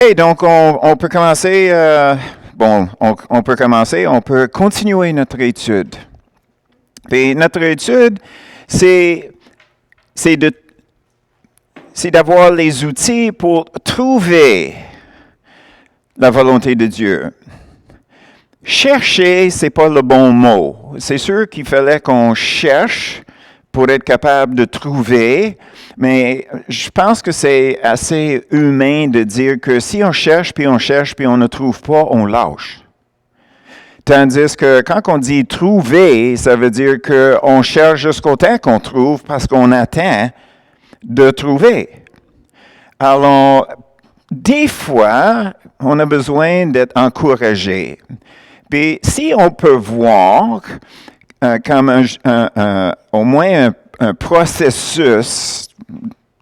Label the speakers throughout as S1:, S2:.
S1: Et donc, on peut commencer, on peut continuer notre étude. Et notre étude, c'est d'avoir les outils pour trouver la volonté de Dieu. Chercher, c'est pas le bon mot. C'est sûr qu'il fallait qu'on cherche pour être capable de trouver, mais je pense que c'est assez humain de dire que si on cherche, puis on ne trouve pas, on lâche. Tandis que quand on dit trouver, ça veut dire qu'on cherche jusqu'au temps qu'on trouve parce qu'on attend de trouver. Alors, des fois, on a besoin d'être encouragé. Puis, si on peut voir comme au moins un processus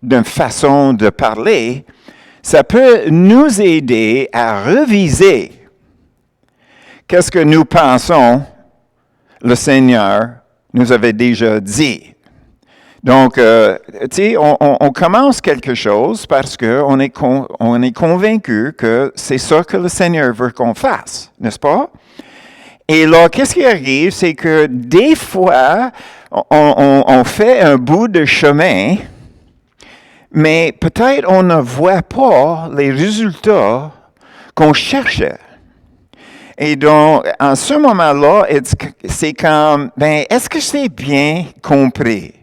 S1: d'une façon de parler, ça peut nous aider à reviser qu'est-ce que nous pensons le Seigneur nous avait déjà dit. Donc, tu sais, on commence quelque chose parce qu'on est convaincu que c'est ça que le Seigneur veut qu'on fasse, n'est-ce pas? Et là, qu'est-ce qui arrive, c'est que des fois, on fait un bout de chemin, mais peut-être on ne voit pas les résultats qu'on cherchait. Et donc, en ce moment-là, c'est comme, est-ce que j'ai bien compris?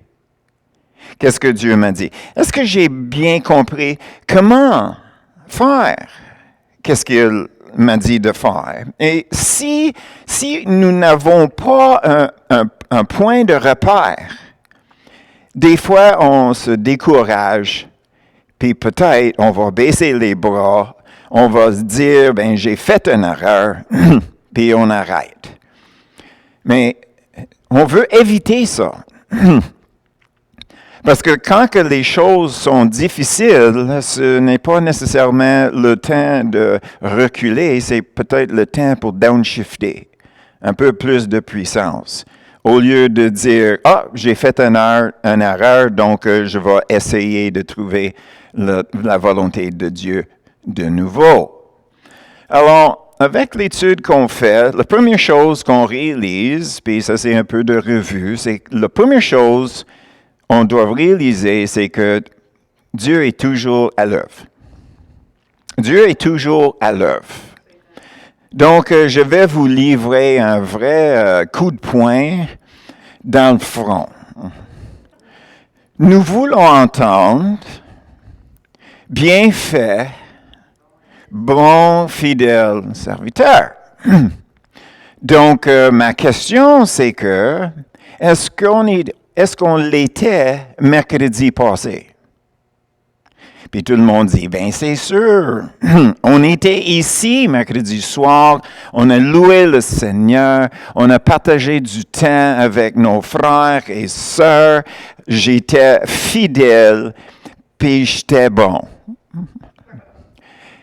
S1: Qu'est-ce que Dieu m'a dit? Est-ce que j'ai bien compris comment faire? Qu'est-ce qu'il m'a dit de faire? Et si nous n'avons pas un point de repère, des fois on se décourage, puis peut-être on va baisser les bras, on va se dire, j'ai fait une erreur, puis on arrête. Mais on veut éviter ça. Parce que quand que les choses sont difficiles, ce n'est pas nécessairement le temps de reculer, c'est peut-être le temps pour downshifter, un peu plus de puissance. Au lieu de dire, j'ai fait une erreur, donc je vais essayer de trouver la volonté de Dieu de nouveau. Alors, avec l'étude qu'on fait, la première chose qu'on réalise, puis ça c'est un peu de revue, c'est que la première chose on doit réaliser, c'est que Dieu est toujours à l'œuvre. Dieu est toujours à l'œuvre. Donc, je vais vous livrer un vrai coup de poing dans le front. Nous voulons entendre, bien fait, bon, fidèle serviteur. Donc, ma question, c'est que, est-ce qu'on l'était mercredi passé? Puis tout le monde dit, c'est sûr. On était ici mercredi soir, on a loué le Seigneur, on a partagé du temps avec nos frères et sœurs, j'étais fidèle, puis j'étais bon.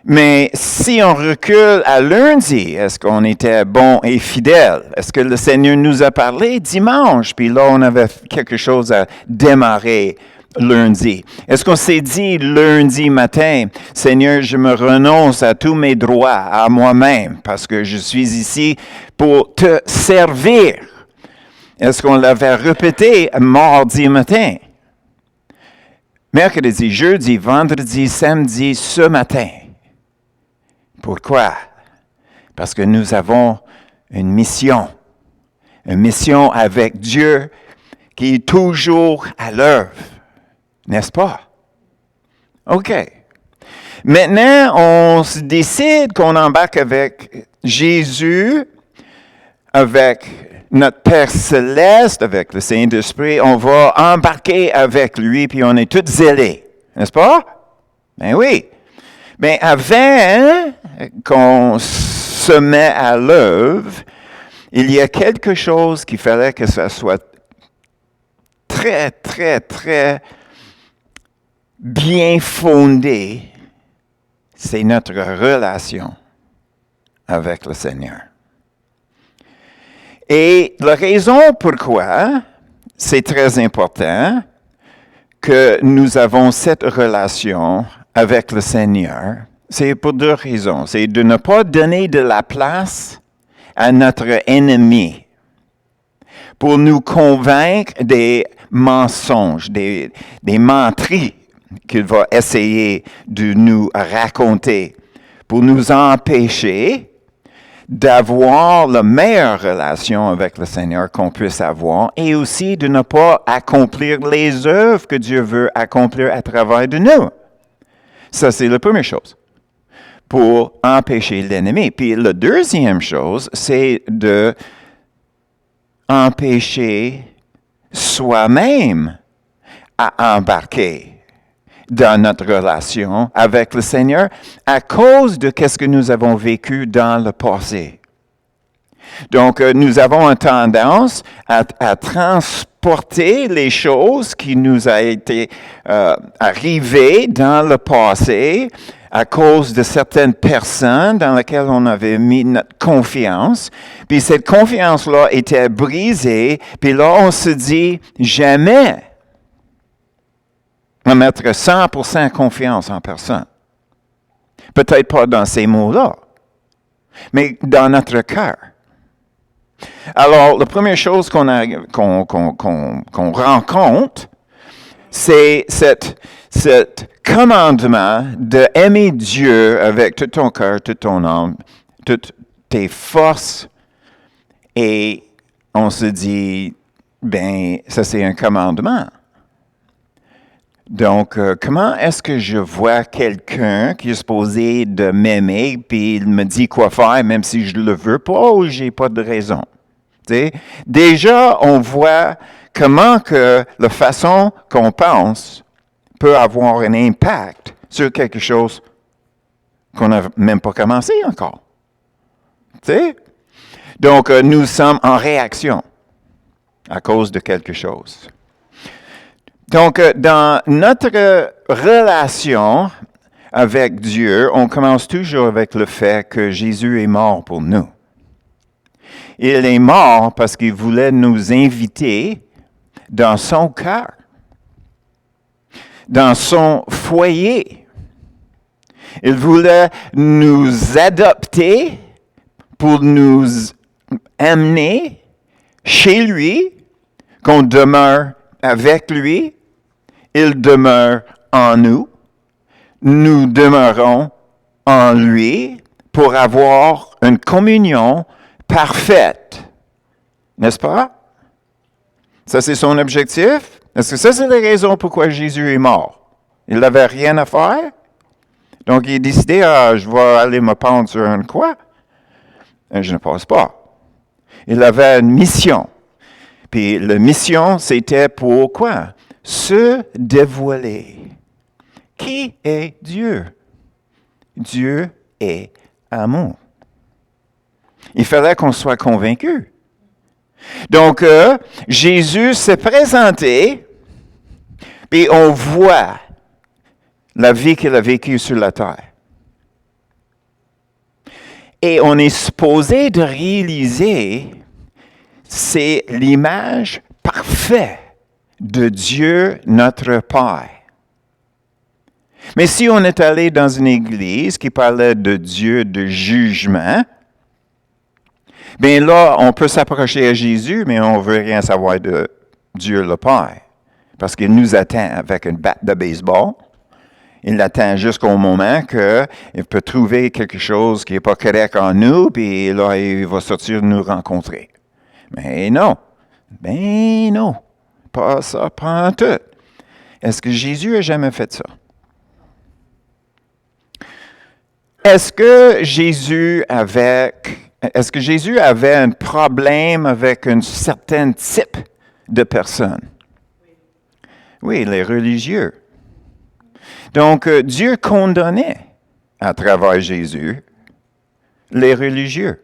S1: Mais si on recule à lundi, est-ce qu'on était bon et fidèle? Est-ce que le Seigneur nous a parlé dimanche? Puis là, on avait quelque chose à démarrer lundi. Est-ce qu'on s'est dit lundi matin, Seigneur, je me renonce à tous mes droits, à moi-même, parce que je suis ici pour te servir? Est-ce qu'on l'avait répété mardi matin? Mercredi, jeudi, vendredi, samedi, ce matin. Pourquoi? Parce que nous avons une mission avec Dieu qui est toujours à l'œuvre, n'est-ce pas? OK. Maintenant, on se décide qu'on embarque avec Jésus, avec notre Père Céleste, avec le Saint-Esprit. On va embarquer avec lui, puis on est tous zélés, n'est-ce pas? Ben oui. Mais avant qu'on se met à l'œuvre, il y a quelque chose qu'il fallait que ça soit très, très, très bien fondé. C'est notre relation avec le Seigneur. Et la raison pourquoi c'est très important que nous avons cette relation avec le Seigneur, c'est pour deux raisons. C'est de ne pas donner de la place à notre ennemi pour nous convaincre des mensonges, des menteries qu'il va essayer de nous raconter pour nous empêcher d'avoir la meilleure relation avec le Seigneur qu'on puisse avoir et aussi de ne pas accomplir les œuvres que Dieu veut accomplir à travers de nous. Ça, c'est la première chose, pour empêcher l'ennemi. Puis la deuxième chose, c'est de empêcher soi-même à embarquer dans notre relation avec le Seigneur à cause de ce que nous avons vécu dans le passé. Donc, nous avons une tendance à transporter les choses qui nous ont été arrivées dans le passé à cause de certaines personnes dans lesquelles on avait mis notre confiance. Puis cette confiance-là était brisée. Puis là, on se dit, jamais on va mettre 100% confiance en personne. Peut-être pas dans ces mots-là, mais dans notre cœur. Alors, la première chose qu'on rencontre, c'est cet commandement d'aimer Dieu avec tout ton cœur, toute ton âme, toutes tes forces. Et on se dit, ben, ça c'est un commandement. Donc, comment est-ce que je vois quelqu'un qui est supposé de m'aimer, puis il me dit quoi faire, même si je ne le veux pas ou j'ai pas de raison? T'sais? Déjà, on voit comment que la façon qu'on pense peut avoir un impact sur quelque chose qu'on n'a même pas commencé encore. T'sais? Donc, nous sommes en réaction à cause de quelque chose. Donc, dans notre relation avec Dieu, on commence toujours avec le fait que Jésus est mort pour nous. Il est mort parce qu'il voulait nous inviter dans son cœur, dans son foyer. Il voulait nous adopter pour nous amener chez lui, qu'on demeure avec lui. Il demeure en nous. Nous demeurons en lui pour avoir une communion parfaite. N'est-ce pas? Ça, c'est son objectif. Est-ce que ça, c'est la raison pourquoi Jésus est mort? Il n'avait rien à faire. Donc, il a décidé, je vais aller me pendre sur une croix. Et je ne pense pas. Il avait une mission. Puis la mission, c'était pour quoi? Se dévoiler. Qui est Dieu? Dieu est amour. Il fallait qu'on soit convaincu. Donc, Jésus s'est présenté, puis on voit la vie qu'il a vécue sur la terre. Et on est supposé de réaliser, c'est l'image parfaite de Dieu, notre Père. Mais si on est allé dans une église qui parlait de Dieu de jugement, bien là, on peut s'approcher à Jésus, mais on ne veut rien savoir de Dieu le Père. Parce qu'il nous attend avec une batte de baseball. Il attend jusqu'au moment qu'il peut trouver quelque chose qui n'est pas correct en nous, puis là, il va sortir nous rencontrer. Mais non. Ben non. Pas ça, pas en tout. Est-ce que Jésus a jamais fait ça? Est-ce que Jésus avait un problème avec un certain type de personnes? Oui, les religieux. Donc, Dieu condamnait à travers Jésus les religieux.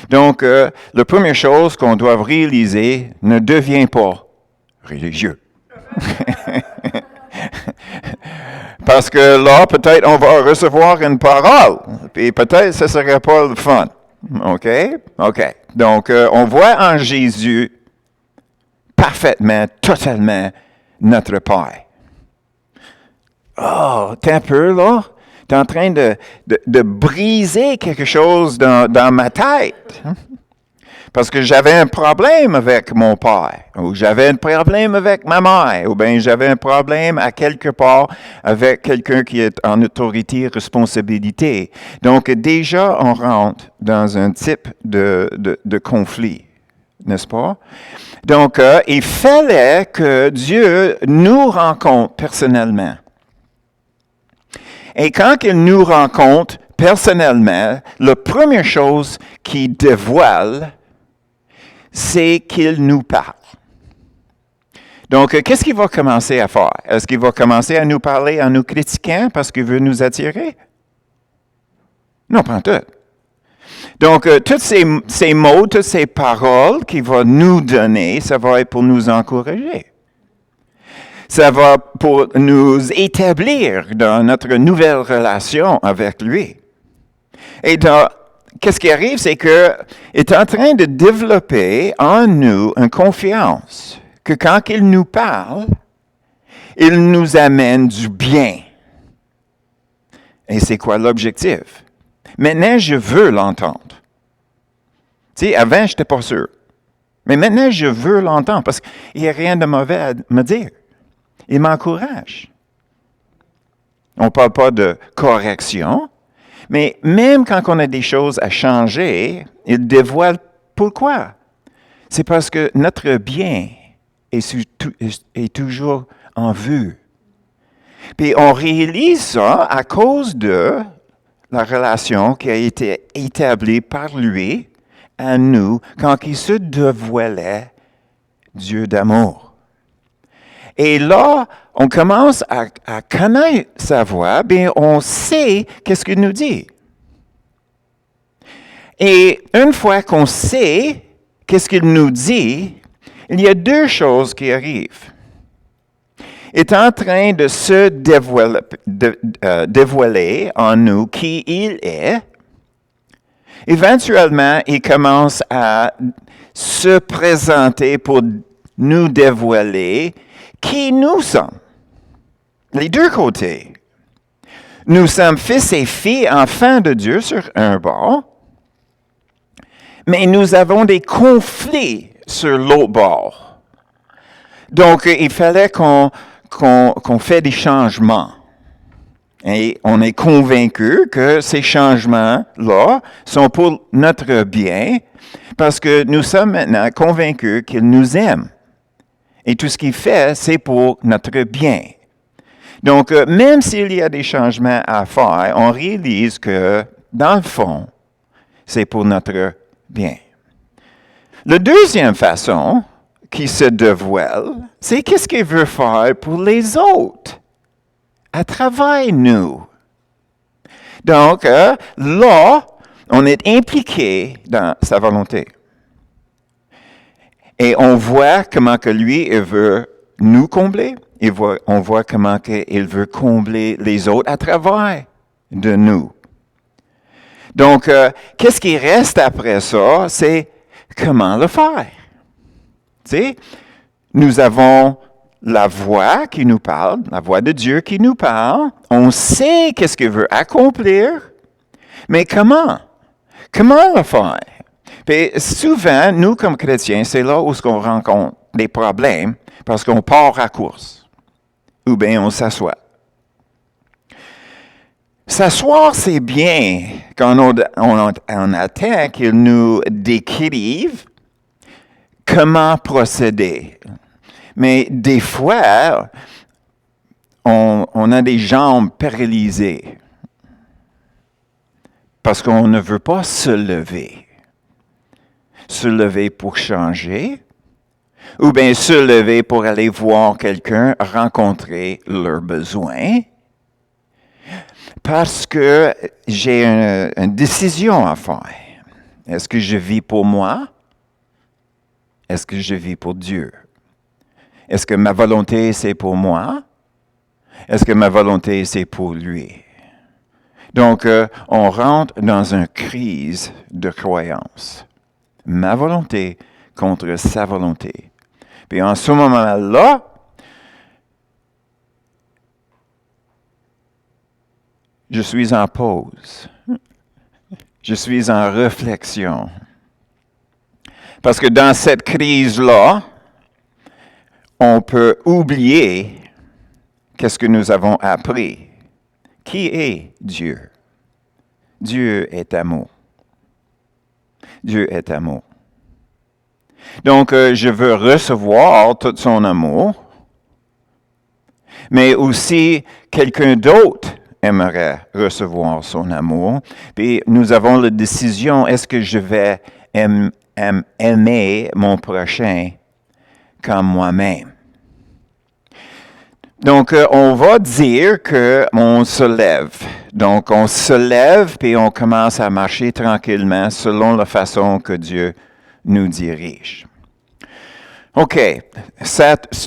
S1: Donc, la première chose qu'on doit réaliser, ne devient pas religieux. Parce que là, peut-être on va recevoir une parole, puis peut-être ce ne serait pas le fun. OK? OK. Donc, on voit en Jésus parfaitement, totalement notre Père. Oh, t'es un peu là? tu es en train de briser quelque chose dans ma tête. Parce que j'avais un problème avec mon père, ou j'avais un problème avec ma mère, ou bien j'avais un problème à quelque part avec quelqu'un qui est en autorité et responsabilité. Donc déjà, on rentre dans un type de conflit, n'est-ce pas? Donc, il fallait que Dieu nous rencontre personnellement. Et quand il nous rencontre personnellement, la première chose qu'il dévoile, c'est qu'il nous parle. Donc, qu'est-ce qu'il va commencer à faire? Est-ce qu'il va commencer à nous parler en nous critiquant parce qu'il veut nous attirer? Non, pas en tout. Donc, toutes ces mots, toutes ces paroles qu'il va nous donner, ça va être pour nous encourager. Ça va pour nous établir dans notre nouvelle relation avec lui. Et qu'est-ce qui arrive, c'est qu'il est en train de développer en nous une confiance que quand il nous parle, il nous amène du bien. Et c'est quoi l'objectif? Maintenant, je veux l'entendre. Tu sais, avant, je n'étais pas sûr. Mais maintenant, je veux l'entendre parce qu'il n'y a rien de mauvais à me dire. Il m'encourage. On ne parle pas de correction, mais même quand on a des choses à changer, il dévoile pourquoi. C'est parce que notre bien est toujours en vue. Puis on réalise ça à cause de la relation qui a été établie par lui à nous quand il se dévoilait Dieu d'amour. Et là, on commence à connaître sa voix, bien on sait qu'est-ce qu'il nous dit. Et une fois qu'on sait qu'est-ce qu'il nous dit, il y a deux choses qui arrivent. Il est en train de se dévoiler en nous qui il est. Éventuellement, il commence à se présenter pour nous dévoiler qui nous sommes. Les deux côtés. Nous sommes fils et filles, enfants de Dieu sur un bord, mais nous avons des conflits sur l'autre bord. Donc, il fallait qu'on fait des changements. Et on est convaincu que ces changements-là sont pour notre bien, parce que nous sommes maintenant convaincus qu'il nous aime. Et tout ce qu'il fait, c'est pour notre bien. Donc, même s'il y a des changements à faire, on réalise que, dans le fond, c'est pour notre bien. La deuxième façon qui se dévoile, c'est qu'est-ce qu'il veut faire pour les autres, à travers nous. Donc, là, on est impliqué dans sa volonté. Et on voit comment que lui, il veut nous combler. On voit comment il veut combler les autres à travers de nous. Donc, qu'est-ce qui reste après ça? C'est comment le faire. Tu sais, nous avons la voix qui nous parle, la voix de Dieu qui nous parle. On sait qu'est-ce qu'il veut accomplir, mais comment? Comment le faire? Puis souvent, nous, comme chrétiens, c'est là où on rencontre des problèmes parce qu'on part à course. Ou bien on s'assoit. S'asseoir, c'est bien quand on attend qu'il nous décrive comment procéder. Mais des fois, on a des jambes paralysées parce qu'on ne veut pas se lever. Se lever pour changer, ou bien se lever pour aller voir quelqu'un, rencontrer leurs besoins, parce que j'ai une décision à faire. Est-ce que je vis pour moi? Est-ce que je vis pour Dieu? Est-ce que ma volonté, c'est pour moi? Est-ce que ma volonté, c'est pour lui? Donc, on rentre dans une crise de croyance. Ma volonté contre sa volonté. Puis en ce moment-là, je suis en pause. Je suis en réflexion. Parce que dans cette crise-là, on peut oublier qu'est-ce que nous avons appris. Qui est Dieu? Dieu est amour. Dieu est amour. Donc, je veux recevoir tout son amour, mais aussi quelqu'un d'autre aimerait recevoir son amour. Puis nous avons la décision, est-ce que je vais aimer mon prochain comme moi-même? Donc, on va dire qu'on se lève. Donc, on se lève puis on commence à marcher tranquillement selon la façon que Dieu nous dirige. OK.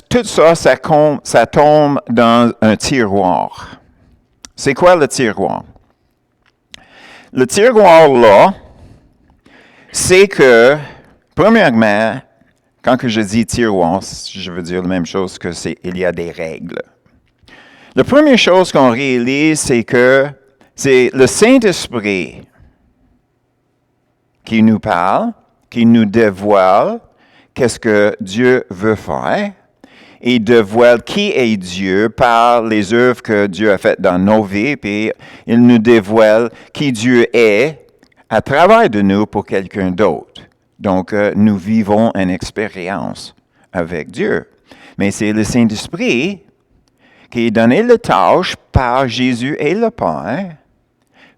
S1: Tout ça, ça tombe dans un tiroir. C'est quoi le tiroir? Le tiroir, là, c'est que, premièrement, quand que je dis tiroir, je veux dire la même chose que il y a des règles. La première chose qu'on réalise, c'est que c'est le Saint-Esprit qui nous parle, qui nous dévoile qu'est-ce que Dieu veut faire. Il dévoile qui est Dieu par les œuvres que Dieu a faites dans nos vies, puis il nous dévoile qui Dieu est à travers de nous pour quelqu'un d'autre. Donc, nous vivons une expérience avec Dieu. Mais c'est le Saint-Esprit qui est donné la tâche par Jésus et le Père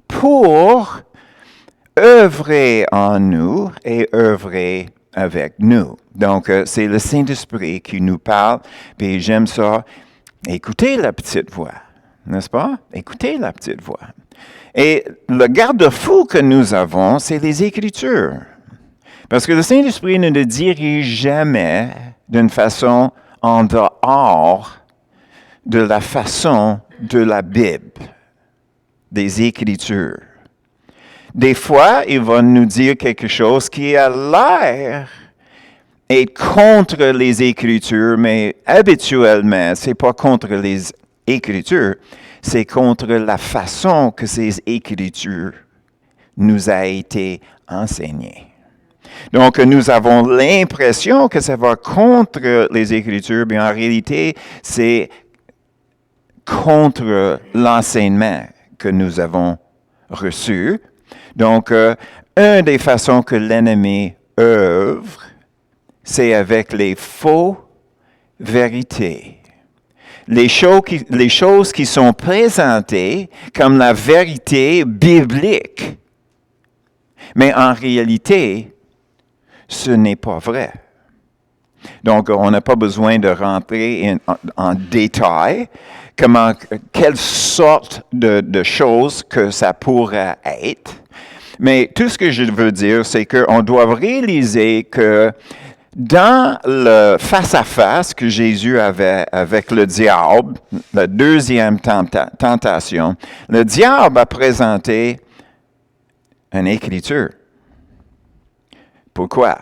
S1: pour œuvrer en nous et œuvrer avec nous. Donc, c'est le Saint-Esprit qui nous parle, puis j'aime ça. Écoutez la petite voix, n'est-ce pas? Écoutez la petite voix. Et le garde-fou que nous avons, c'est les Écritures. Parce que le Saint-Esprit ne nous dirige jamais d'une façon en dehors de la façon de la Bible, des Écritures. Des fois, il va nous dire quelque chose qui a l'air être contre les Écritures, mais habituellement, ce n'est pas contre les Écritures, c'est contre la façon que ces Écritures nous a été enseignées. Donc, nous avons l'impression que ça va contre les Écritures, mais en réalité, c'est contre l'enseignement que nous avons reçu. Donc, une des façons que l'ennemi œuvre, c'est avec les faux vérités. Les choses qui sont présentées comme la vérité biblique. Mais en réalité, ce n'est pas vrai. Donc, on n'a pas besoin de rentrer en détail quelle sorte de choses que ça pourrait être. Mais tout ce que je veux dire, c'est qu'on doit réaliser que dans le face-à-face que Jésus avait avec le diable, la deuxième tentation, le diable a présenté une écriture. Pourquoi?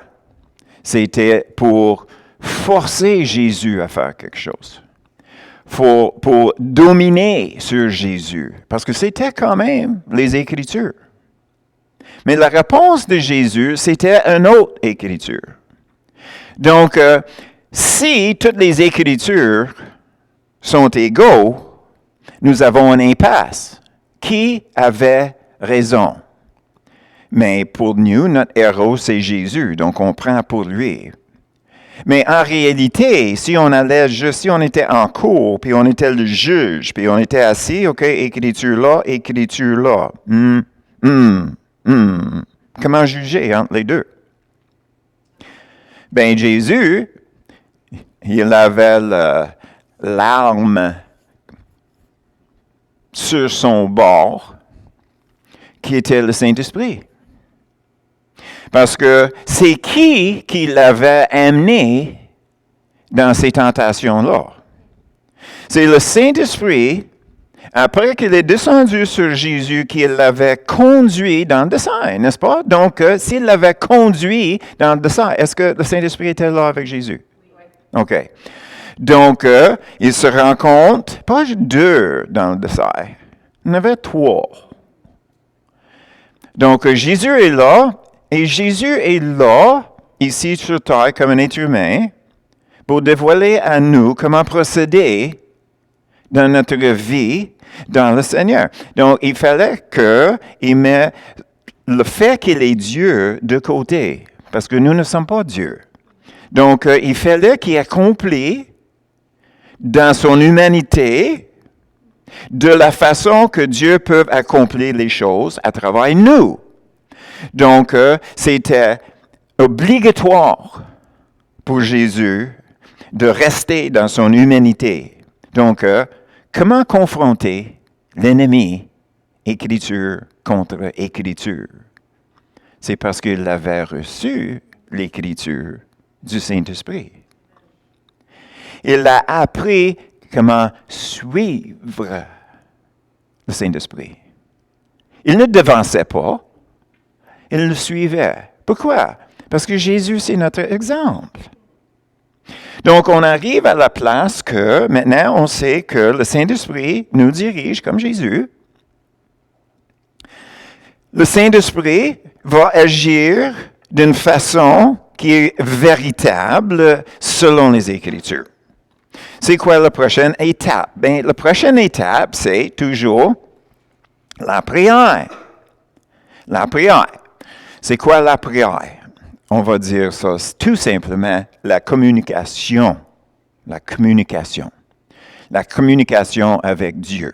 S1: C'était pour forcer Jésus à faire quelque chose. Pour dominer sur Jésus. Parce que c'était quand même les Écritures. Mais la réponse de Jésus, c'était une autre Écriture. Donc, si toutes les Écritures sont égaux, nous avons une impasse. Qui avait raison? Mais pour nous, notre héros, c'est Jésus, donc on prend pour lui. Mais en réalité, si on était en cours, puis on était le juge, puis on était assis, OK, écriture là. Comment juger entre les deux? Ben Jésus, il avait l'arme sur son bord, qui était le Saint-Esprit. Parce que c'est qui l'avait amené dans ces tentations-là? C'est le Saint-Esprit, après qu'il est descendu sur Jésus, qui l'avait conduit dans le dessein, n'est-ce pas? Donc, s'il l'avait conduit dans le dessein, est-ce que le Saint-Esprit était là avec Jésus? Oui. OK. Donc, il se rencontre, page 2 dans le dessein. Il y en avait 3. Donc, Jésus est là, et Jésus est là, ici sur terre, comme un être humain, pour dévoiler à nous comment procéder dans notre vie dans le Seigneur. Donc, il fallait qu'il mette le fait qu'il est Dieu de côté, parce que nous ne sommes pas Dieu. Donc, il fallait qu'il accomplisse dans son humanité de la façon que Dieu peut accomplir les choses à travers nous. Donc, c'était obligatoire pour Jésus de rester dans son humanité. Donc, comment confronter l'ennemi, Écriture contre Écriture? C'est parce qu'il avait reçu l'Écriture du Saint-Esprit. Il a appris comment suivre le Saint-Esprit. Il ne devançait pas, il le suivait. Pourquoi? Parce que Jésus, c'est notre exemple. Donc, on arrive à la place que maintenant, on sait que le Saint-Esprit nous dirige comme Jésus. Le Saint-Esprit va agir d'une façon qui est véritable selon les Écritures. C'est quoi la prochaine étape? Bien, la prochaine étape, c'est toujours la prière. La prière. C'est quoi la prière? On va dire ça, c'est tout simplement la communication. La communication. La communication avec Dieu.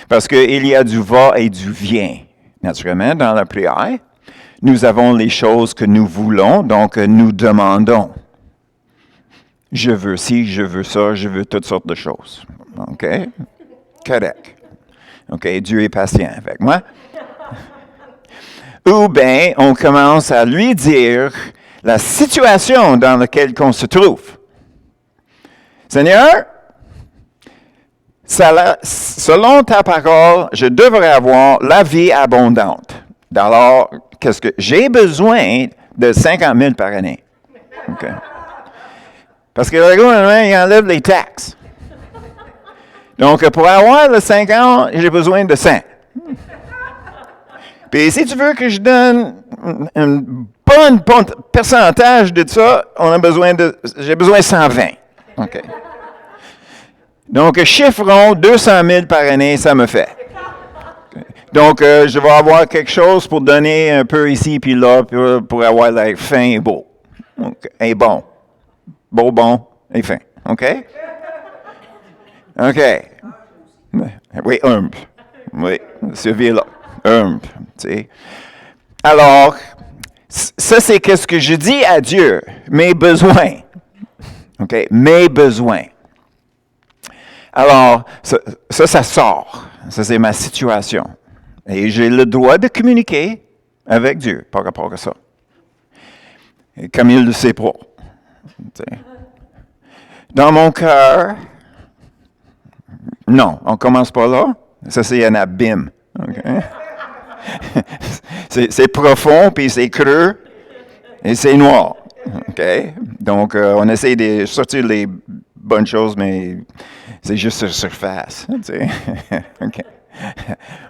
S1: Parce qu'il y a du va et du vient. Naturellement, dans la prière, nous avons les choses que nous voulons, donc nous demandons. Je veux ci, je veux ça, je veux toutes sortes de choses. OK? Correct. OK, Dieu est patient avec moi. Ou bien, on commence à lui dire la situation dans laquelle on se trouve. Seigneur, selon ta parole, je devrais avoir la vie abondante. Alors, qu'est-ce que j'ai besoin de 50 000 par année? OK. Parce que le gouvernement, il enlève les taxes. Donc, pour avoir le 50, j'ai besoin de 100. Puis si tu veux que je donne un bon pourcentage de ça, j'ai besoin de 120. OK. Donc, chiffrons 200 000 par année, ça me fait. Donc, je vais avoir quelque chose pour donner un peu ici puis là pour avoir l'air fin et beau. Okay. Et bon. Beau, bon et fin. OK? OK. Oui, humble. Oui, Sylvie-là. Humble. Tu sais. Alors, ça, c'est qu'est-ce que je dis à Dieu. Mes besoins. OK? Mes besoins. Alors, ça sort. Ça, c'est ma situation. Et j'ai le droit de communiquer avec Dieu par rapport à ça. Et comme il le sait pas. T'sais. Dans mon cœur, non, on ne commence pas là. Ça, c'est un abîme. Okay? c'est profond, puis c'est creux, et c'est noir. Okay? Donc, on essaie de sortir les bonnes choses, mais c'est juste sur la surface. OK.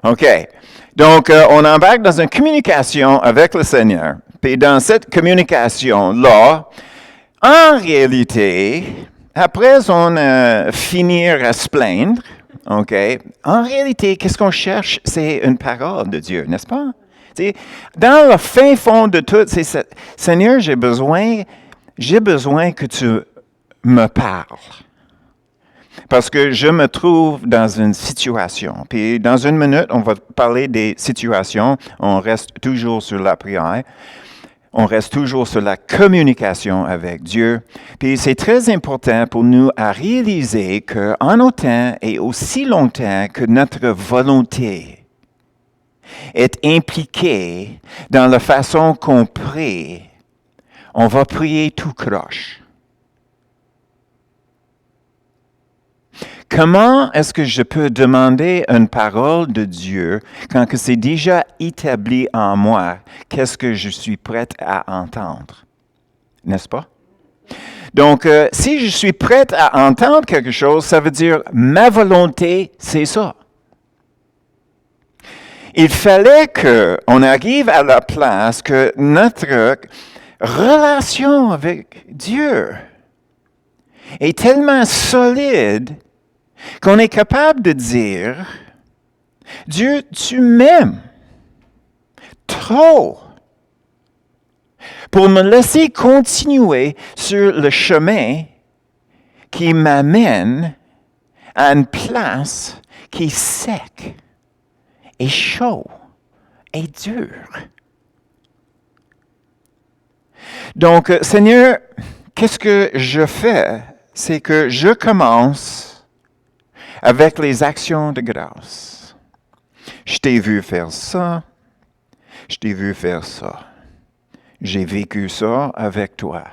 S1: OK. Donc, on embarque dans une communication avec le Seigneur. Puis dans cette communication-là, en réalité, après on finir à se plaindre, OK, en réalité, qu'est-ce qu'on cherche? C'est une parole de Dieu, n'est-ce pas? T'sais, dans le fin fond de tout, c'est ça. Seigneur, j'ai besoin que tu me parles. Parce que je me trouve dans une situation. Puis dans une minute, on va parler des situations. On reste toujours sur la prière. On reste toujours sur la communication avec Dieu. Puis c'est très important pour nous à réaliser qu'en autant et aussi longtemps que notre volonté est impliquée dans la façon qu'on prie, on va prier tout croche. Comment est-ce que je peux demander une parole de Dieu quand que c'est déjà établi en moi? Qu'est-ce que je suis prête à entendre? N'est-ce pas? Donc, si je suis prête à entendre quelque chose, ça veut dire ma volonté, c'est ça. Il fallait qu'on arrive à la place que notre relation avec Dieu est tellement solide qu'on est capable de dire, Dieu, tu m'aimes trop pour me laisser continuer sur le chemin qui m'amène à une place qui est sec et chaud et dur. Donc, Seigneur, qu'est-ce que je fais? C'est que je commence avec les actions de grâce. Je t'ai vu faire ça, je t'ai vu faire ça. J'ai vécu ça avec toi.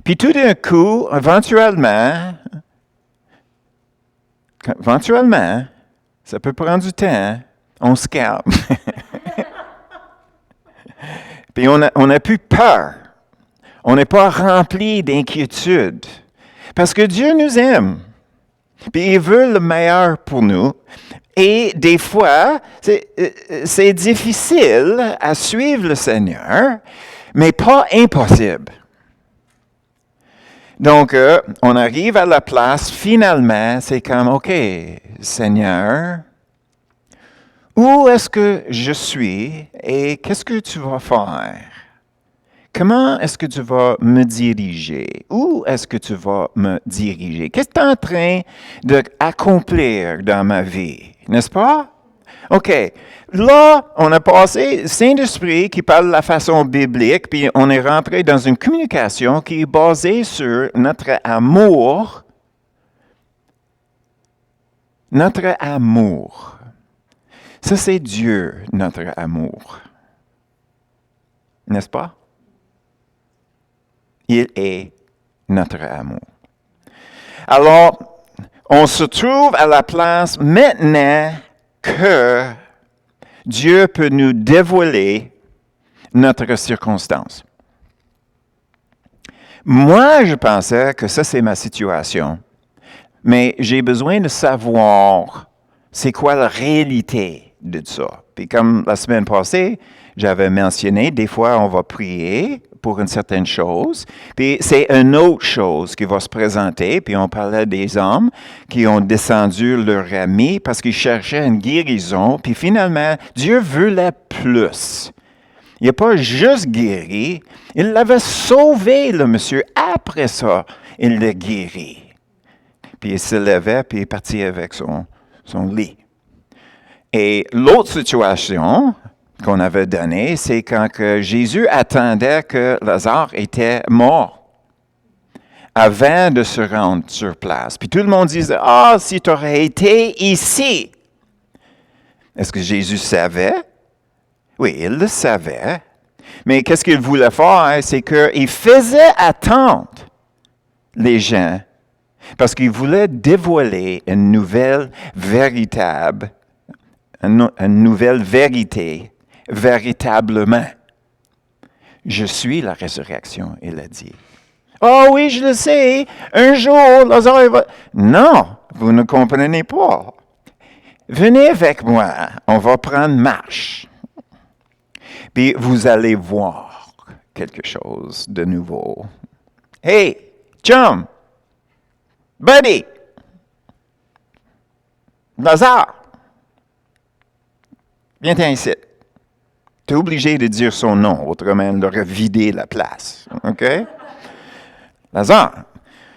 S1: Puis tout d'un coup, éventuellement, ça peut prendre du temps, on se calme. Puis on n'a plus peur. On n'est pas rempli d'inquiétude. Parce que Dieu nous aime. Puis il veut le meilleur pour nous. Et des fois, c'est difficile à suivre le Seigneur, mais pas impossible. Donc, on arrive à la place, finalement, c'est comme, OK, Seigneur, où est-ce que je suis et qu'est-ce que tu vas faire? Comment est-ce que tu vas me diriger? Où est-ce que tu vas me diriger? Qu'est-ce que tu es en train d'accomplir dans ma vie? N'est-ce pas? OK. Là, on a passé Saint-Esprit qui parle de la façon biblique, puis on est rentré dans une communication qui est basée sur notre amour. Notre amour. Ça, c'est Dieu, notre amour. N'est-ce pas? Il est notre amour. Alors, on se trouve à la place maintenant que Dieu peut nous dévoiler notre circonstance. Moi, je pensais que ça, c'est ma situation, mais j'ai besoin de savoir c'est quoi la réalité de ça. Puis comme la semaine passée, j'avais mentionné, des fois, on va prier pour une certaine chose, puis c'est une autre chose qui va se présenter, puis on parlait des hommes qui ont descendu leur ami parce qu'ils cherchaient une guérison, puis finalement, Dieu voulait plus. Il n'a pas juste guéri, il l'avait sauvé, le monsieur. Après ça, il l'a guéri. Puis il se levait, puis il est parti avec son lit. Et l'autre situation qu'on avait donnée, c'est quand que Jésus attendait que Lazare était mort avant de se rendre sur place. Puis tout le monde disait, « Ah, si tu aurais été ici! » Est-ce que Jésus savait? Oui, il le savait. Mais qu'est-ce qu'il voulait faire? C'est qu'il faisait attendre les gens parce qu'il voulait dévoiler une nouvelle véritable, une nouvelle vérité, véritablement. Je suis la résurrection, il a dit. Oh oui, je le sais, un jour, Lazare va... Non, vous ne comprenez pas. Venez avec moi, on va prendre marche. Puis vous allez voir quelque chose de nouveau. Hey, chum, buddy, Lazare, viens-t'en ici. Tu es obligé de dire son nom, autrement il aurait vidé la place. OK? Lazare.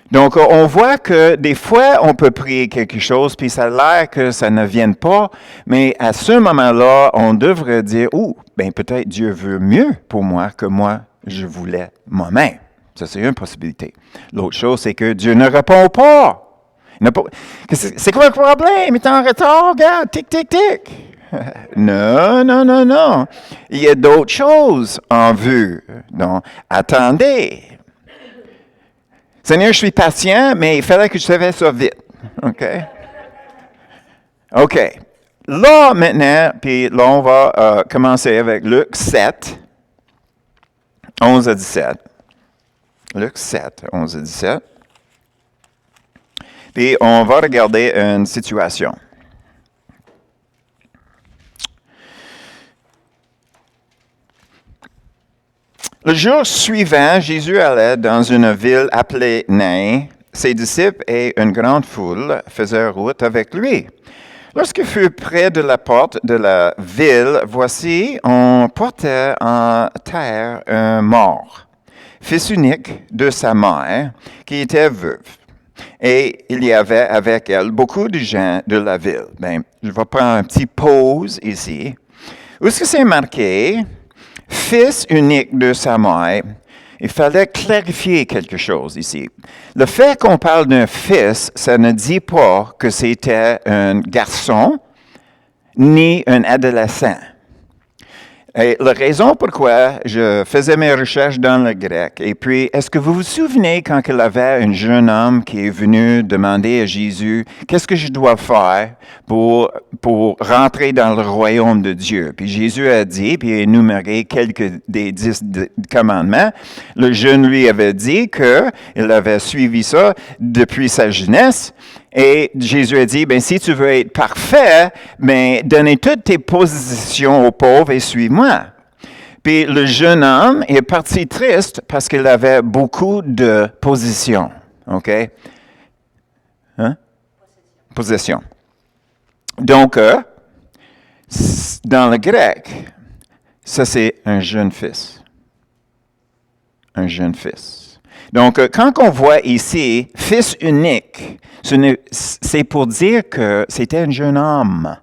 S1: Donc, on voit que des fois, on peut prier quelque chose, puis ça a l'air que ça ne vienne pas, mais à ce moment-là, on devrait dire, « Oh, bien peut-être Dieu veut mieux pour moi que moi, je voulais moi-même. » Ça, c'est une possibilité. L'autre chose, c'est que Dieu ne répond pas. C'est quoi le problème? Il est en retard, regarde, tic, tic, tic. Non, non, non, non. Il y a d'autres choses en vue. Donc, attendez. Seigneur, je suis patient, mais il fallait que je fasse ça vite. OK? OK. Là, maintenant, puis là, on va commencer avec Luc 7, 11 à 17. Luc 7, 11 à 17. Puis, on va regarder une situation. Le jour suivant, Jésus allait dans une ville appelée Nain. Ses disciples et une grande foule faisaient route avec lui. Lorsqu'il fut près de la porte de la ville, voici, on portait en terre un mort, fils unique de sa mère, qui était veuve. Et il y avait avec elle beaucoup de gens de la ville. Bien, je vais prendre une petite pause ici. Où est-ce que c'est marqué? Fils unique de sa mère. Il fallait clarifier quelque chose ici. Le fait qu'on parle d'un fils, ça ne dit pas que c'était un garçon ni un adolescent. Et la raison pourquoi je faisais mes recherches dans le grec, et puis, est-ce que vous vous souvenez quand il y avait un jeune homme qui est venu demander à Jésus, qu'est-ce que je dois faire pour rentrer dans le royaume de Dieu? Puis Jésus a dit, puis il a énuméré quelques des 10 commandements. Le jeune lui avait dit qu'il avait suivi ça depuis sa jeunesse. Et Jésus a dit, ben, si tu veux être parfait, ben, donnez toutes tes possessions aux pauvres et suis-moi. Puis le jeune homme est parti triste parce qu'il avait beaucoup de possessions. OK? Hein? Possession. Donc, dans le grec, ça c'est un jeune fils. Un jeune fils. Donc, quand on voit ici, fils unique, c'est pour dire que c'était un jeune homme.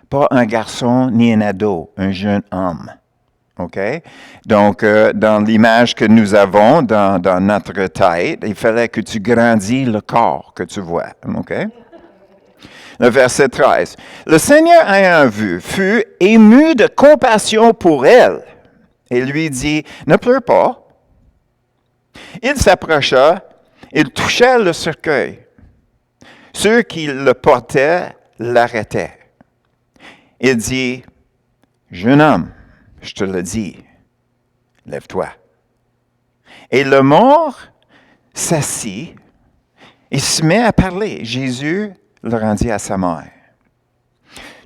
S1: Pas un garçon ni un ado, un jeune homme. OK? Donc, dans l'image que nous avons dans notre tête, il fallait que tu grandis le corps que tu vois. OK? Le verset 13. Le Seigneur ayant vu, fut ému de compassion pour elle et lui dit, ne pleure pas. Il s'approcha, il toucha le cercueil. Ceux qui le portaient l'arrêtaient. Il dit, jeune homme, je te le dis, lève-toi. Et le mort s'assit et se met à parler. Jésus le rendit à sa mère.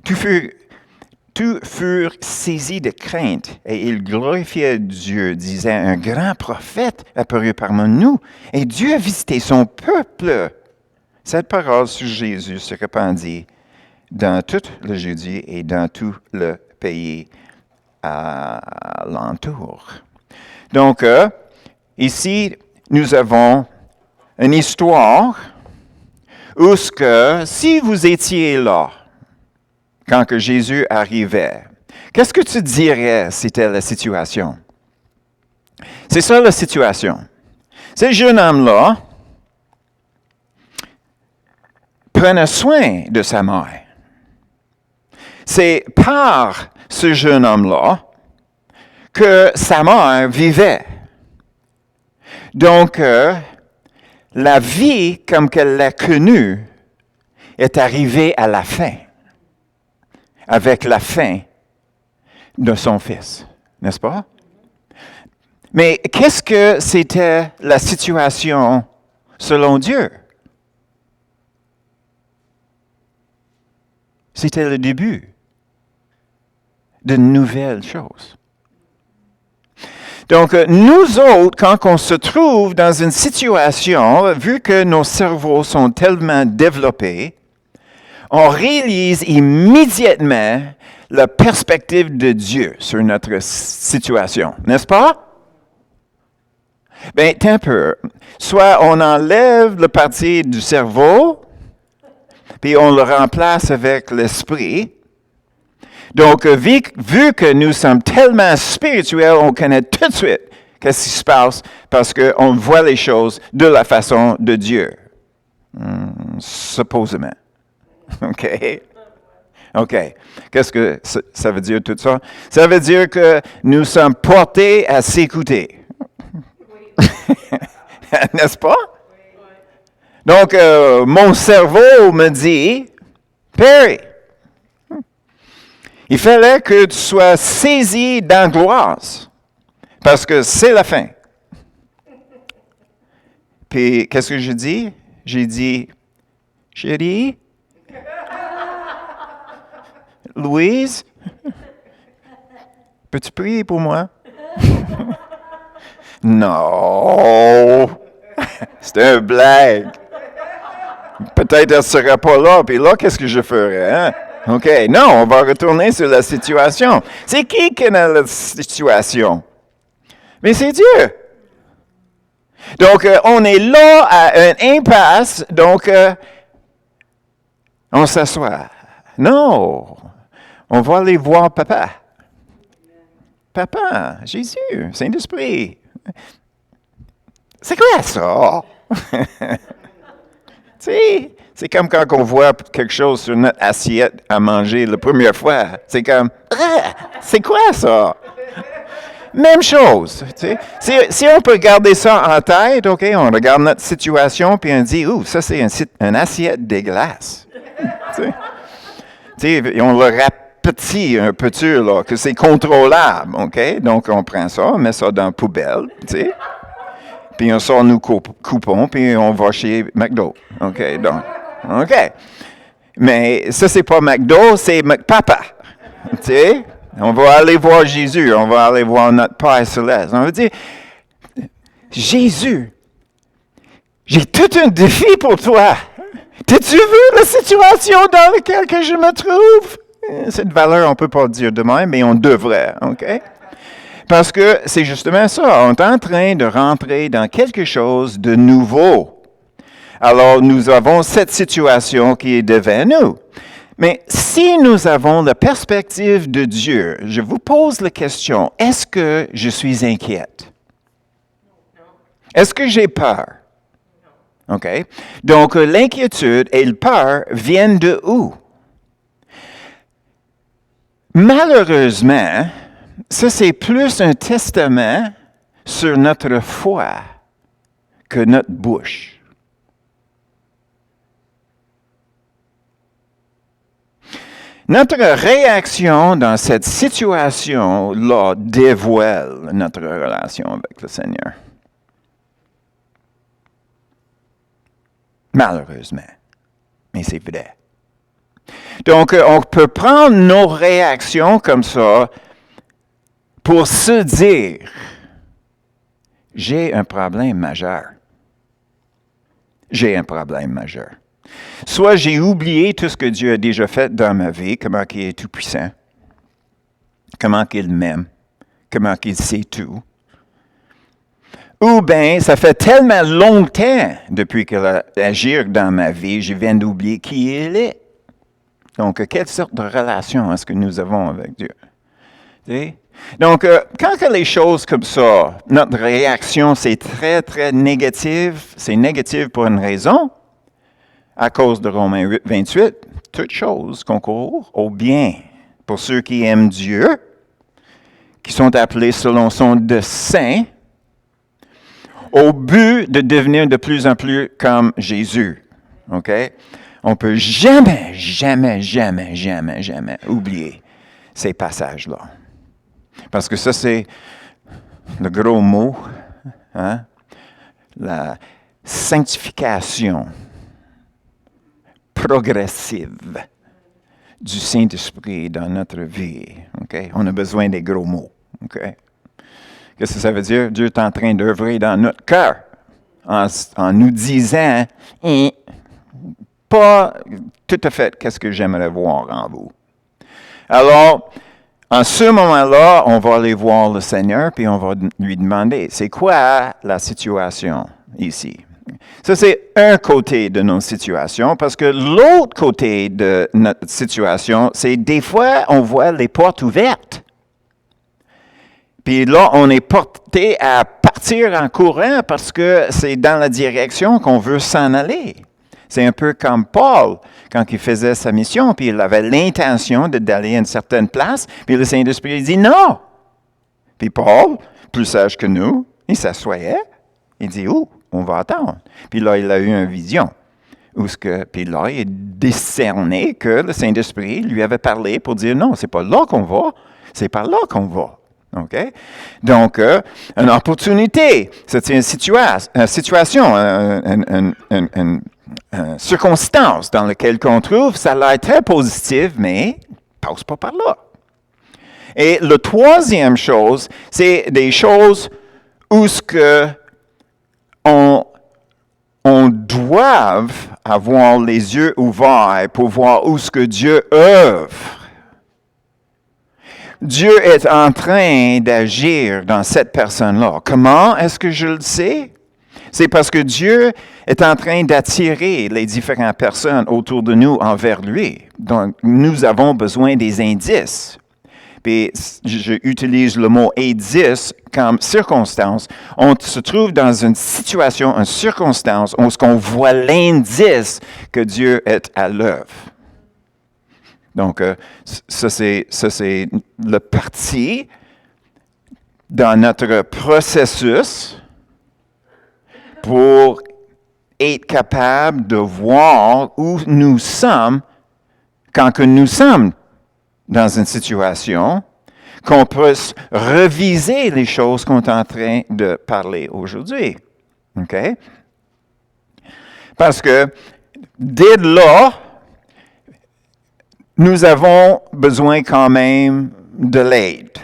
S1: Tous furent saisis de crainte et ils glorifiaient Dieu, disant, un grand prophète apparut parmi nous et Dieu a visité son peuple. Cette parole sur Jésus se répandit dans toute la Judée et dans tout le pays alentour. Donc, ici, nous avons une histoire où si vous étiez là, quand que Jésus arrivait, qu'est-ce que tu dirais si c'était la situation? C'est ça la situation. Ce jeune homme-là prenait soin de sa mère. C'est par ce jeune homme-là que sa mère vivait. Donc, la vie comme qu'elle l'a connue est arrivée à la fin, avec la fin de son fils, n'est-ce pas? Mais qu'est-ce que c'était la situation selon Dieu? C'était le début de nouvelles choses. Donc, nous autres, quand on se trouve dans une situation, vu que nos cerveaux sont tellement développés, on réalise immédiatement la perspective de Dieu sur notre situation, n'est-ce pas? Bien, un peu. Soit on enlève le partie du cerveau, puis on le remplace avec l'esprit. Donc, vu que nous sommes tellement spirituels, on connaît tout de suite qu'est-ce qui se passe parce qu'on voit les choses de la façon de Dieu. Supposément. OK? OK. Qu'est-ce que ça veut dire tout ça? Ça veut dire que nous sommes portés à s'écouter. N'est-ce pas? Donc, mon cerveau me dit, Perry, il fallait que tu sois saisi d'angoisse, parce que c'est la fin. Puis, qu'est-ce que j'ai dit? J'ai dit, chérie, Louise, peux-tu prier pour moi? Non! C'est un blague. Peut-être elle ne sera pas là, puis là, qu'est-ce que je ferais? Hein? OK, non, on va retourner sur la situation. C'est qui est dans la situation? Mais c'est Dieu. Donc, on est là à une impasse, donc on s'assoit. Non, on va aller voir Papa. Papa, Jésus, Saint-Esprit. C'est quoi ça? Tu sais, c'est comme quand on voit quelque chose sur notre assiette à manger la première fois. C'est comme, c'est quoi ça? Même chose. Tu sais. Si on peut garder ça en tête, OK, on regarde notre situation puis on dit, ça c'est un assiette dégueulasse. Tu sais, on le rapetit un peu, là, que c'est contrôlable, OK? Donc on prend ça, on met ça dans la poubelle, tu sais. Puis on sort nos coupons, puis on va chez McDo. OK, donc, OK. Mais ça, c'est pas McDo, c'est McPapa. Tu sais? On va aller voir Jésus, on va aller voir notre Père céleste. On va dire, Jésus, j'ai tout un défi pour toi. T'as-tu vu la situation dans laquelle que je me trouve? Cette valeur, on ne peut pas dire de même, mais on devrait, OK? Parce que c'est justement ça, on est en train de rentrer dans quelque chose de nouveau. Alors, nous avons cette situation qui est devant nous. Mais si nous avons la perspective de Dieu, je vous pose la question, est-ce que je suis inquiète? Est-ce que j'ai peur? OK? Donc, l'inquiétude et le peur viennent de où? Malheureusement, ça, c'est plus un testament sur notre foi que notre bouche. Notre réaction dans cette situation-là dévoile notre relation avec le Seigneur. Malheureusement. Mais c'est vrai. Donc, on peut prendre nos réactions comme ça pour se dire, j'ai un problème majeur. J'ai un problème majeur. Soit j'ai oublié tout ce que Dieu a déjà fait dans ma vie, comment il est tout-puissant, comment il m'aime, comment il sait tout. Ou bien, ça fait tellement longtemps depuis qu'il a agi dans ma vie, je viens d'oublier qui il est. Donc, quelle sorte de relation est-ce que nous avons avec Dieu? T'sais? Donc, quand que les choses comme ça, notre réaction, c'est très, très négative, c'est négatif pour une raison, à cause de Romains 28, toutes choses concourent au bien pour ceux qui aiment Dieu, qui sont appelés selon son dessein, au but de devenir de plus en plus comme Jésus. OK? On ne peut jamais, jamais, jamais, jamais, jamais oublier ces passages-là. Parce que ça, c'est le gros mot, hein? La sanctification progressive du Saint-Esprit dans notre vie. Okay? On a besoin des gros mots. Okay? Qu'est-ce que ça veut dire? Dieu est en train d'œuvrer dans notre cœur en nous disant pas tout à fait qu'est-ce que j'aimerais voir en vous. Alors, en ce moment-là, on va aller voir le Seigneur puis on va lui demander, c'est quoi la situation ici? Ça, c'est un côté de notre situation, parce que l'autre côté de notre situation, c'est des fois, on voit les portes ouvertes. Puis là, on est porté à partir en courant parce que c'est dans la direction qu'on veut s'en aller. C'est un peu comme Paul, quand il faisait sa mission, puis il avait l'intention d'aller à une certaine place, puis le Saint-Esprit dit non. Puis Paul, plus sage que nous, il s'assoyait, il dit, on va attendre. Puis là, il a eu une vision. Puis là, il a discerné que le Saint-Esprit lui avait parlé pour dire, non, c'est pas là qu'on va, c'est par là qu'on va. OK? Donc, une opportunité, c'est une situation, une circonstance dans laquelle on trouve, ça a l'air très positif, mais passe pas par là. Et la troisième chose, c'est des choses où ce que on doit avoir les yeux ouverts pour voir où ce que Dieu œuvre. Dieu est en train d'agir dans cette personne-là. Comment est-ce que je le sais? C'est parce que Dieu est en train d'attirer les différentes personnes autour de nous envers lui. Donc, nous avons besoin des indices. Puis, j'utilise le mot indice comme circonstance. On se trouve dans une situation, une circonstance où on voit l'indice que Dieu est à l'œuvre. Donc, ça c'est le parti dans notre processus pour être capable de voir où nous sommes quand que nous sommes dans une situation, qu'on puisse reviser les choses qu'on est en train de parler aujourd'hui. OK? Parce que dès là, nous avons besoin quand même de l'aide.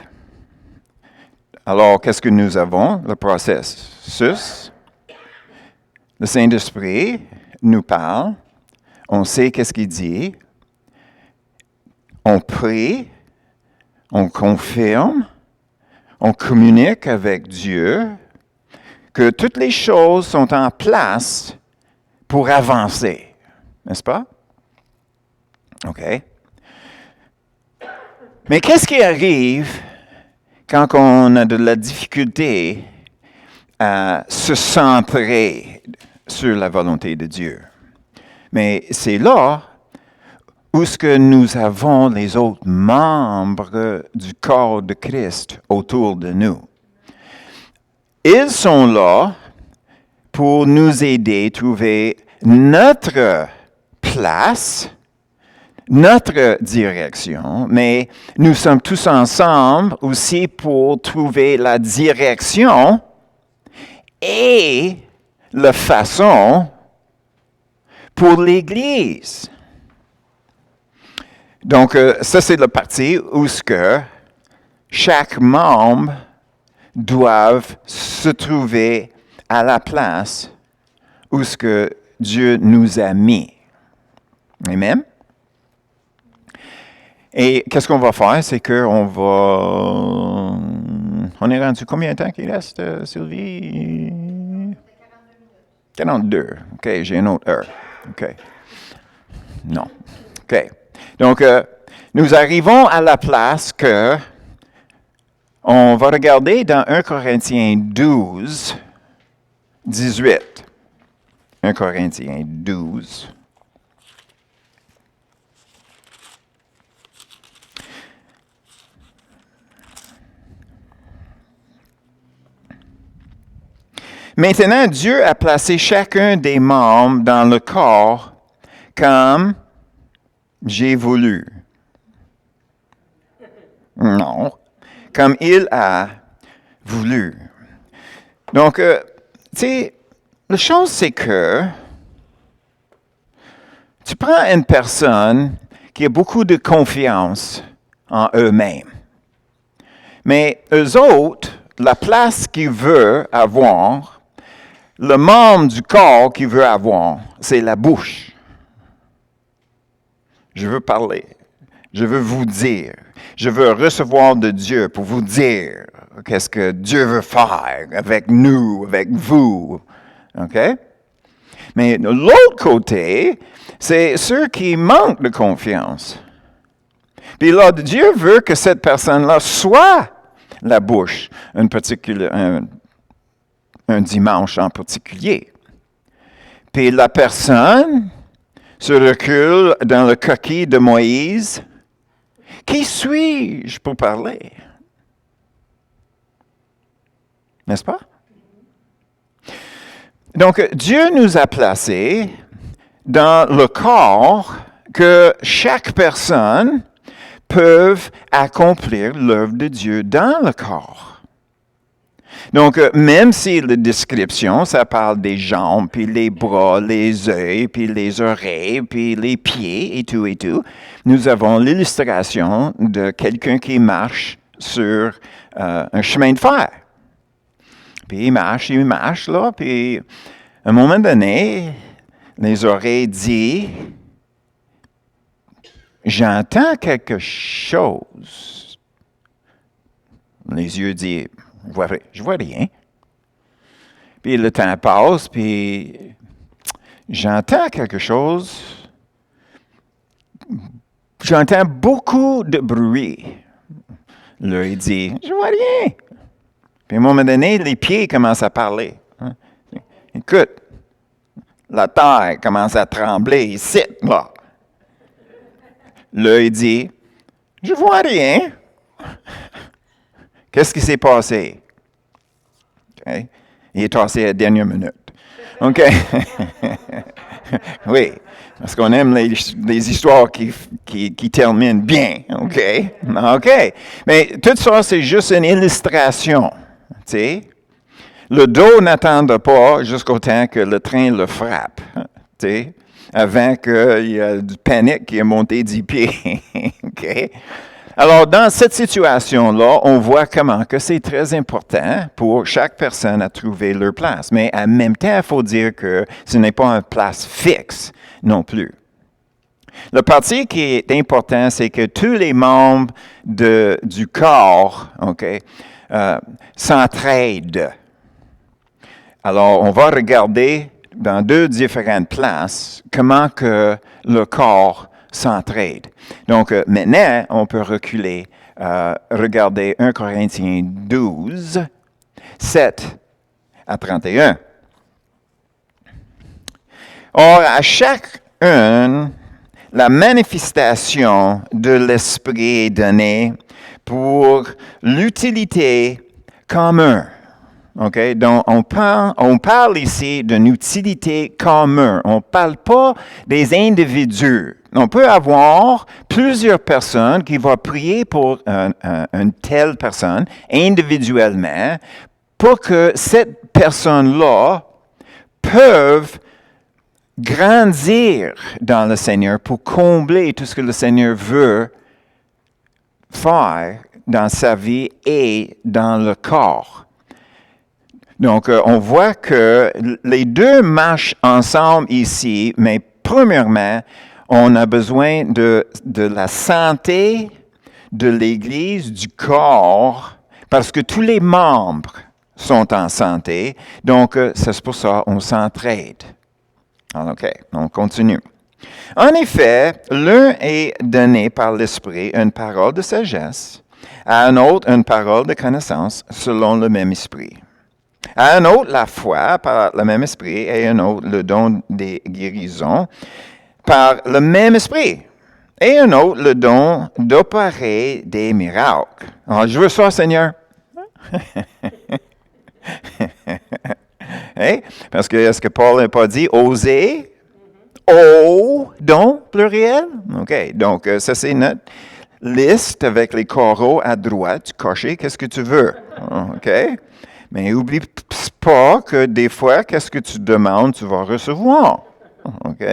S1: Alors, qu'est-ce que nous avons? Le processus. Le Saint-Esprit nous parle. On sait qu'est-ce qu'il dit. On prie. On confirme. On communique avec Dieu. Que toutes les choses sont en place pour avancer. N'est-ce pas? OK. Mais qu'est-ce qui arrive quand on a de la difficulté à se centrer sur la volonté de Dieu? Mais c'est là où ce que nous avons les autres membres du corps de Christ autour de nous. Ils sont là pour nous aider à trouver notre place, notre direction, mais nous sommes tous ensemble aussi pour trouver la direction et la façon pour l'Église. Donc, ça, c'est la partie où ce que chaque membre doit se trouver à la place où ce que Dieu nous a mis. Amen? Et qu'est-ce qu'on va faire? C'est qu'on va... On est rendu combien de temps qu'il reste, Sylvie? 42. OK, j'ai une autre heure. OK. Non. OK. Donc, nous arrivons à la place que on va regarder dans 1 Corinthiens 12, 18. 1 Corinthiens 12. Maintenant, Dieu a placé chacun des membres dans le corps comme j'ai voulu. Non, comme il a voulu. Donc, tu sais, la chose c'est que tu prends une personne qui a beaucoup de confiance en eux-mêmes. Mais eux autres, la place qu'ils veulent avoir, le membre du corps qu'il veut avoir, c'est la bouche. Je veux parler. Je veux vous dire. Je veux recevoir de Dieu pour vous dire qu'est-ce que Dieu veut faire avec nous, avec vous. OK? Mais de l'autre côté, c'est ceux qui manquent de confiance. Puis là, Dieu veut que cette personne-là soit la bouche, un dimanche en particulier. Puis la personne se recule dans le coquille de Moïse. Qui suis-je pour parler? N'est-ce pas? Donc, Dieu nous a placés dans le corps que chaque personne peut accomplir l'œuvre de Dieu dans le corps. Donc, même si la description, ça parle des jambes, puis les bras, les yeux, puis les oreilles, puis les pieds et tout, nous avons l'illustration de quelqu'un qui marche sur un chemin de fer. Puis il marche, là, puis à un moment donné, les oreilles disent, j'entends quelque chose. Les yeux disent, je vois rien. Puis le temps passe, puis j'entends quelque chose. J'entends beaucoup de bruit. Là, il dit, je vois rien. Puis à un moment donné, les pieds commencent à parler. Écoute, la terre commence à trembler ici, là. Là, il dit, je vois rien. Qu'est-ce qui s'est passé? Okay. Il est tassé à la dernière minute. OK? Oui, parce qu'on aime les histoires qui terminent bien. OK? OK. Mais tout ça, c'est juste une illustration. Tu sais? Le dos n'attend pas jusqu'au temps que le train le frappe. Tu sais? Avant qu'il y ait du panique qui est monté 10 pieds. OK? Alors, dans cette situation-là, on voit comment que c'est très important pour chaque personne à trouver leur place. Mais en même temps, il faut dire que ce n'est pas une place fixe non plus. Le parti qui est important, c'est que tous les membres du corps, s'entraident. Alors, on va regarder dans deux différentes places comment que le corps s'entraide. Donc, maintenant, on peut reculer, regarder 1 Corinthiens 12, 7 à 31. Or, à chacun, la manifestation de l'Esprit est donnée pour l'utilité commune. Okay? Donc, on parle ici d'une utilité commune. On ne parle pas des individus. On peut avoir plusieurs personnes qui vont prier pour une telle personne individuellement pour que cette personne-là puisse grandir dans le Seigneur pour combler tout ce que le Seigneur veut faire dans sa vie et dans le corps. Donc, on voit que les deux marchent ensemble ici, mais premièrement, on a besoin de la santé de l'Église, du corps, parce que tous les membres sont en santé. Donc, c'est pour ça qu'on s'entraide. OK, on continue. En effet, l'un est donné par l'Esprit une parole de sagesse, à un autre une parole de connaissance selon le même Esprit. À un autre, la foi par le même Esprit, et à un autre, le don des guérisons par le même Esprit. Et un autre, le don d'opérer des miracles. Alors, je veux ça, Seigneur. Hey? Parce que, est-ce que Paul n'a pas dit oser? Don, pluriel? OK, donc ça c'est notre liste avec les coraux à droite, coché, qu'est-ce que tu veux? OK? Mais n'oublie pas que des fois, qu'est-ce que tu demandes, tu vas recevoir. OK?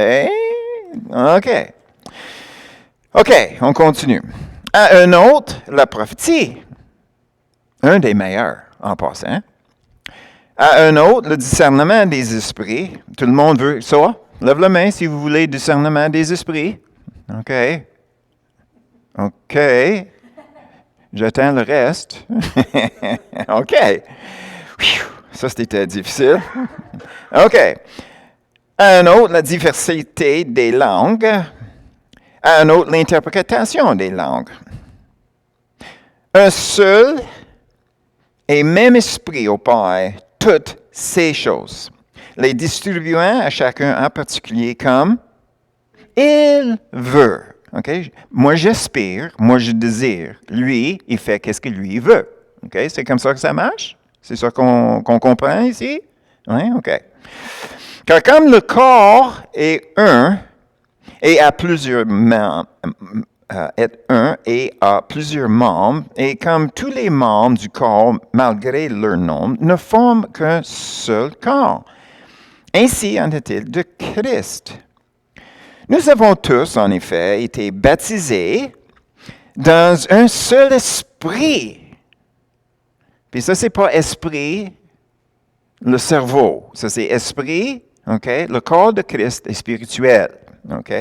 S1: OK. OK, on continue. À un autre, la prophétie. Un des meilleurs, en passant. À un autre, le discernement des esprits. Tout le monde veut ça? Lève la main si vous voulez discernement des esprits. OK. OK. J'attends le reste. OK. Ça, c'était difficile. OK. À un autre, la diversité des langues. À un autre, l'interprétation des langues. Un seul et même esprit opère toutes ces choses, les distribuant à chacun en particulier comme il veut. Okay? Moi, j'aspire, moi, je désire. Lui, il fait qu'est-ce que lui veut. Okay? C'est comme ça que ça marche? C'est ça qu'on comprend ici? Oui? OK. Car comme le corps est un et a plusieurs membres, et comme tous les membres du corps, malgré leur nombre, ne forment qu'un seul corps. Ainsi en est-il de Christ. Nous avons tous, en effet, été baptisés dans un seul esprit. Puis ça, c'est pas esprit le cerveau. Ça, c'est esprit, OK? Le corps de Christ est spirituel, OK?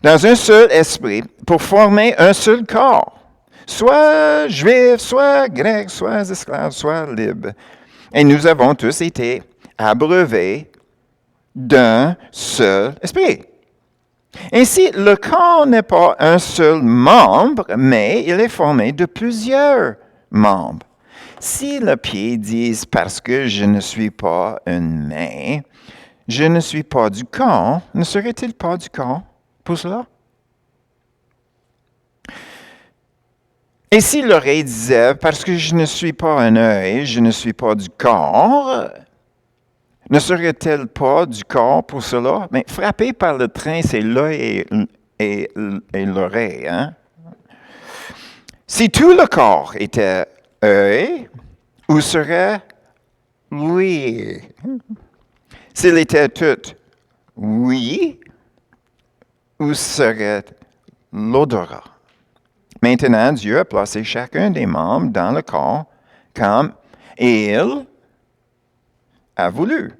S1: Dans un seul esprit, pour former un seul corps. Soit juif, soit grec, soit esclave, soit libre. Et nous avons tous été abreuvés d'un seul esprit. Ainsi, le corps n'est pas un seul membre, mais il est formé de plusieurs membres. Si le pied dit « parce que je ne suis pas une main, je ne suis pas du corps », ne serait-il pas du corps pour cela? Et si l'oreille disait « parce que je ne suis pas un œil, je ne suis pas du corps », ne serait-elle pas du corps pour cela? Mais frappé par le train, c'est l'œil et l'oreille. Hein? Si tout le corps était œil, où serait oui? S'il était tout oui, où serait l'odorat? Maintenant, Dieu a placé chacun des membres dans le corps comme il a voulu.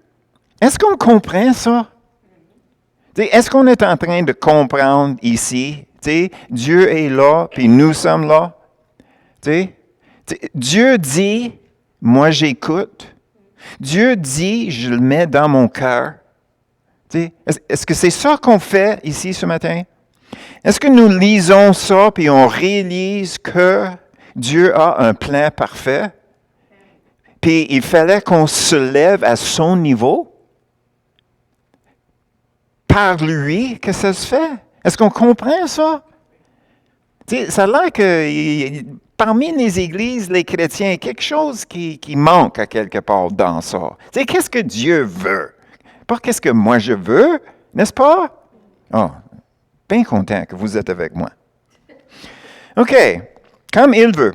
S1: Est-ce qu'on comprend ça? Est-ce qu'on est en train de comprendre ici? Dieu est là, puis nous sommes là. Dieu dit, moi j'écoute. Dieu dit, je le mets dans mon cœur. Est-ce que c'est ça qu'on fait ici ce matin? Est-ce que nous lisons ça, puis on réalise que Dieu a un plan parfait? Puis il fallait qu'on se lève à son niveau? Par lui que ça se fait? Est-ce qu'on comprend ça? Ça a l'air que parmi les églises, les chrétiens, il y a quelque chose qui manque à quelque part dans ça. Qu'est-ce que Dieu veut? Pas qu'est-ce que moi je veux, n'est-ce pas? Oh, bien content que vous êtes avec moi. OK, comme il veut.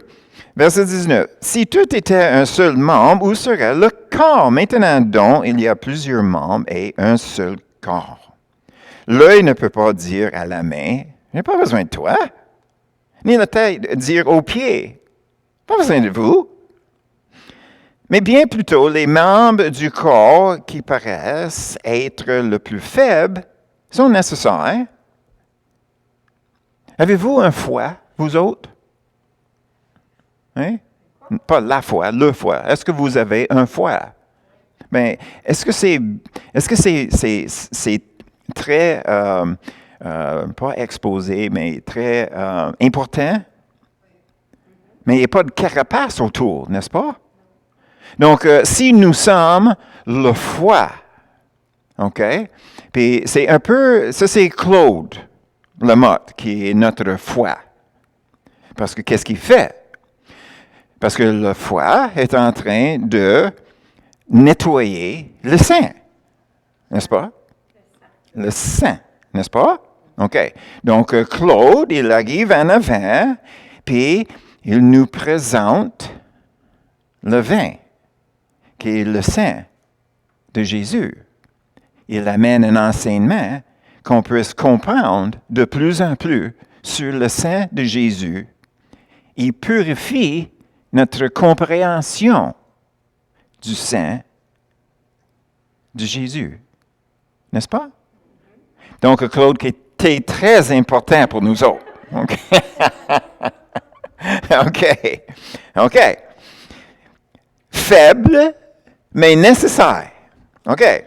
S1: Verset 19. Si tout était un seul membre, où serait le corps? Maintenant donc, il y a plusieurs membres et un seul corps. L'œil ne peut pas dire à la main, « J'ai pas besoin de toi. » Ni la tête dire aux pieds, « Pas besoin de vous. » Mais bien plutôt, les membres du corps qui paraissent être le plus faibles sont nécessaires. Avez-vous un foie, vous autres? Hein? Pas la foi, le foie. Est-ce que vous avez un foie? Mais est-ce que c'est très, pas exposé, mais très important? Mais il n'y a pas de carapace autour, n'est-ce pas? Donc, si nous sommes le foie, OK? Puis c'est un peu, ça c'est Claude Lamotte qui est notre foie. Parce que qu'est-ce qu'il fait? Parce que le foie est en train de nettoyer le sang, n'est-ce pas? Le sang, n'est-ce pas? OK. Donc, Claude, il arrive en avant, puis il nous présente le vin, qui est le sang de Jésus. Il amène un enseignement qu'on puisse comprendre de plus en plus sur le sang de Jésus. Il purifie notre compréhension du sang de Jésus. N'est-ce pas? Donc, Claude, qui était très important pour nous autres. OK. OK. OK. Faible, mais nécessaire. OK.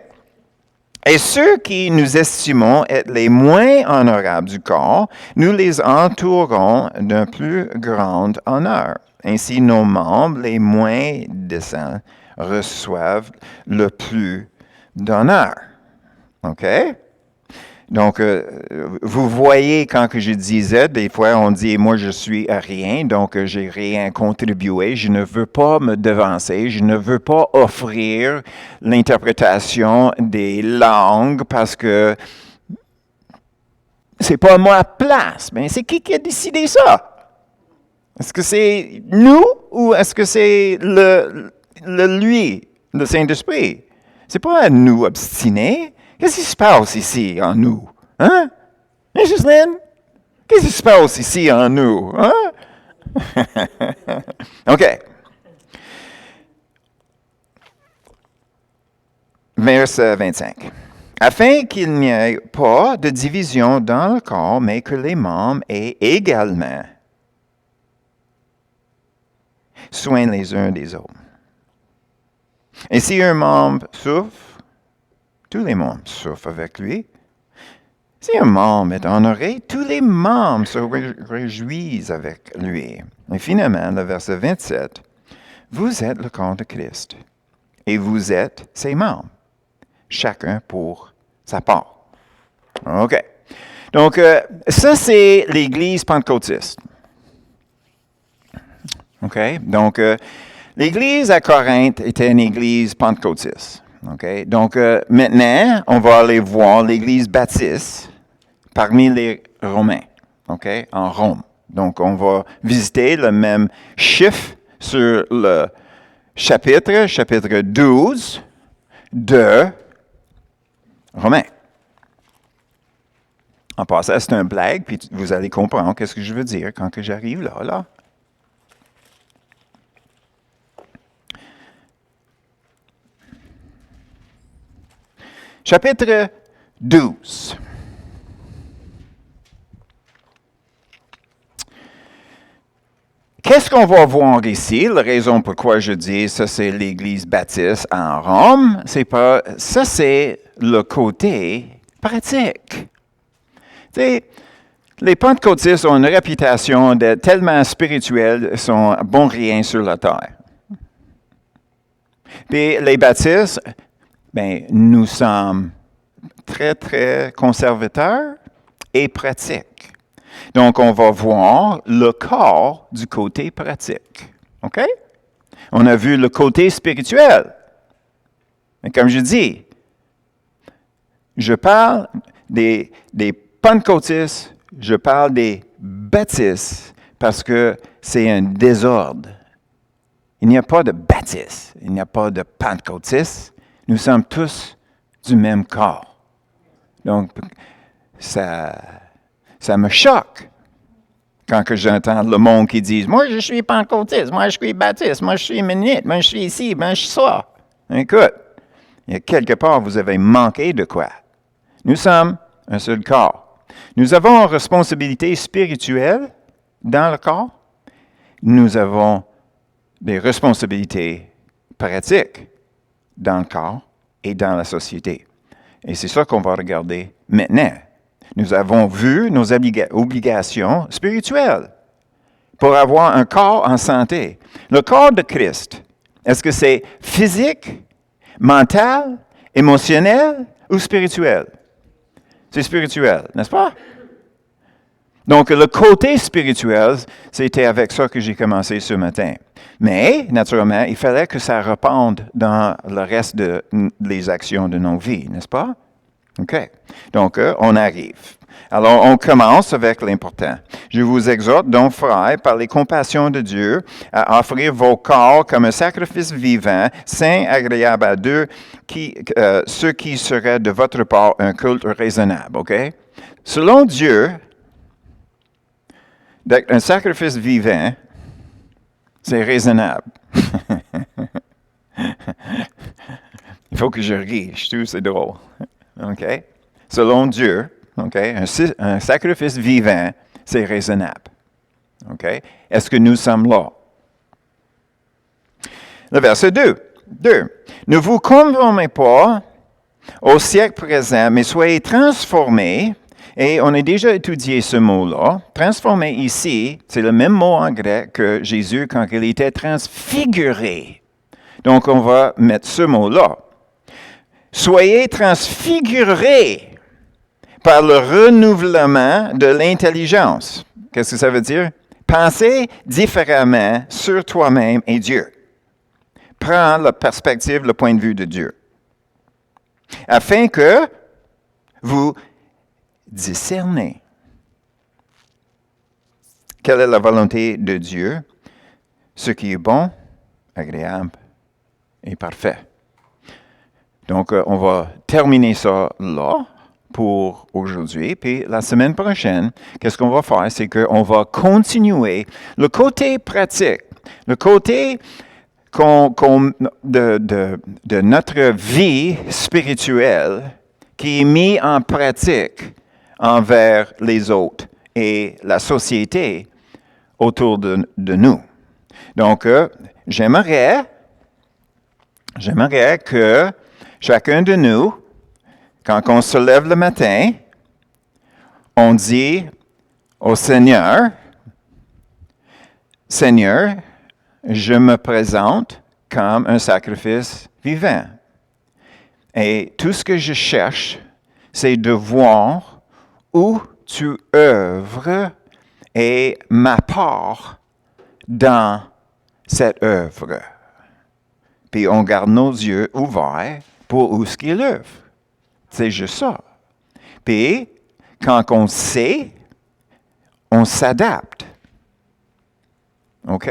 S1: Et ceux qui nous estimons être les moins honorables du corps, nous les entourons d'un plus grand honneur. Ainsi, nos membres les moins décents reçoivent le plus d'honneur. OK? Donc, vous voyez quand que je disais, des fois on dit, moi je suis rien, donc j'ai rien contribué, je ne veux pas me devancer, je ne veux pas offrir l'interprétation des langues parce que c'est pas ma place. Mais c'est qui a décidé ça? Est-ce que c'est nous ou est-ce que c'est le lui, le Saint-Esprit? C'est pas à nous obstiner. Qu'est-ce qui se passe ici en nous? Hein? Hein, Jocelyne? Qu'est-ce qui se passe ici en nous? Hein? OK. verset 25. Afin qu'il n'y ait pas de division dans le corps, mais que les membres aient également soin les uns des autres. Et si un membre souffre, tous les membres souffrent avec lui. Si un membre est honoré, tous les membres se réjouissent avec lui. Et finalement, le verset 27, vous êtes le corps de Christ et vous êtes ses membres, chacun pour sa part. OK. Donc, ça, c'est l'Église pentecôtiste. OK? Donc, l'Église à Corinthe était une Église pentecôtiste. OK? Donc, maintenant, on va aller voir l'Église baptiste parmi les Romains. OK? En Rome. Donc, on va visiter le même chiffre sur le chapitre 12 de Romains. En passant, c'est un blague, puis vous allez comprendre qu'est-ce que je veux dire quand que j'arrive là. Chapitre 12. Qu'est-ce qu'on va voir ici? La raison pourquoi je dis ça, c'est l'Église baptiste en Rome, ça, c'est le côté pratique. Tu sais, les pentecôtistes ont une réputation d'être tellement spirituels, ils sont bons rien sur la terre. Puis les baptistes, nous sommes très, très conservateurs et pratiques. Donc, on va voir le corps du côté pratique. OK? On a vu le côté spirituel. Mais comme je dis, je parle des pentecôtistes, je parle des baptistes, parce que c'est un désordre. Il n'y a pas de baptistes, il n'y a pas de pentecôtistes. Nous sommes tous du même corps. Donc, ça me choque quand que j'entends le monde qui dit « Moi, je suis pentecôtiste, moi, je suis baptiste, moi, je suis mennonite, moi, je suis ici, moi, je suis ça. » Écoute, il y a quelque part, vous avez manqué de quoi. Nous sommes un seul corps. Nous avons une responsabilité spirituelle dans le corps. Nous avons des responsabilités pratiques dans le corps et dans la société. Et c'est ça qu'on va regarder maintenant. Nous avons vu nos obligations spirituelles pour avoir un corps en santé. Le corps de Christ, est-ce que c'est physique, mental, émotionnel ou spirituel? C'est spirituel, n'est-ce pas? Donc, le côté spirituel, c'était avec ça que j'ai commencé ce matin. Mais, naturellement, il fallait que ça repente dans le reste des actions de nos vies, n'est-ce pas? OK. Donc, on arrive. Alors, on commence avec l'important. Je vous exhorte donc, frères, par les compassions de Dieu, à offrir vos corps comme un sacrifice vivant, saint, agréable à Dieu, ce qui serait de votre part un culte raisonnable. OK? Selon Dieu, un sacrifice vivant, c'est raisonnable. Il faut que je rie, je trouve c'est drôle. OK? Selon Dieu, OK, un sacrifice vivant, c'est raisonnable. OK? Est-ce que nous sommes là? Le verset 2. Ne vous conformez pas au siècle présent, mais soyez transformés. Et on a déjà étudié ce mot-là. Transformé ici, c'est le même mot en grec que Jésus quand il était transfiguré. Donc, on va mettre ce mot-là. Soyez transfigurés par le renouvellement de l'intelligence. Qu'est-ce que ça veut dire? Pensez différemment sur toi-même et Dieu. Prends la perspective, le point de vue de Dieu. Afin que vous discernez quelle est la volonté de Dieu, ce qui est bon, agréable et parfait. Donc, on va terminer ça là pour aujourd'hui. Puis la semaine prochaine, qu'est-ce qu'on va faire? C'est qu'on va continuer le côté pratique, le côté de notre vie spirituelle qui est mise en pratique envers les autres et la société autour de nous. Donc, j'aimerais que chacun de nous, quand on se lève le matin, on dit au Seigneur, Seigneur, je me présente comme un sacrifice vivant. Et tout ce que je cherche, c'est de voir où tu œuvres et ma part dans cette œuvre. Puis on garde nos yeux ouverts pour où ce qu'il œuvre. C'est juste ça. Puis, quand on sait, on s'adapte. OK?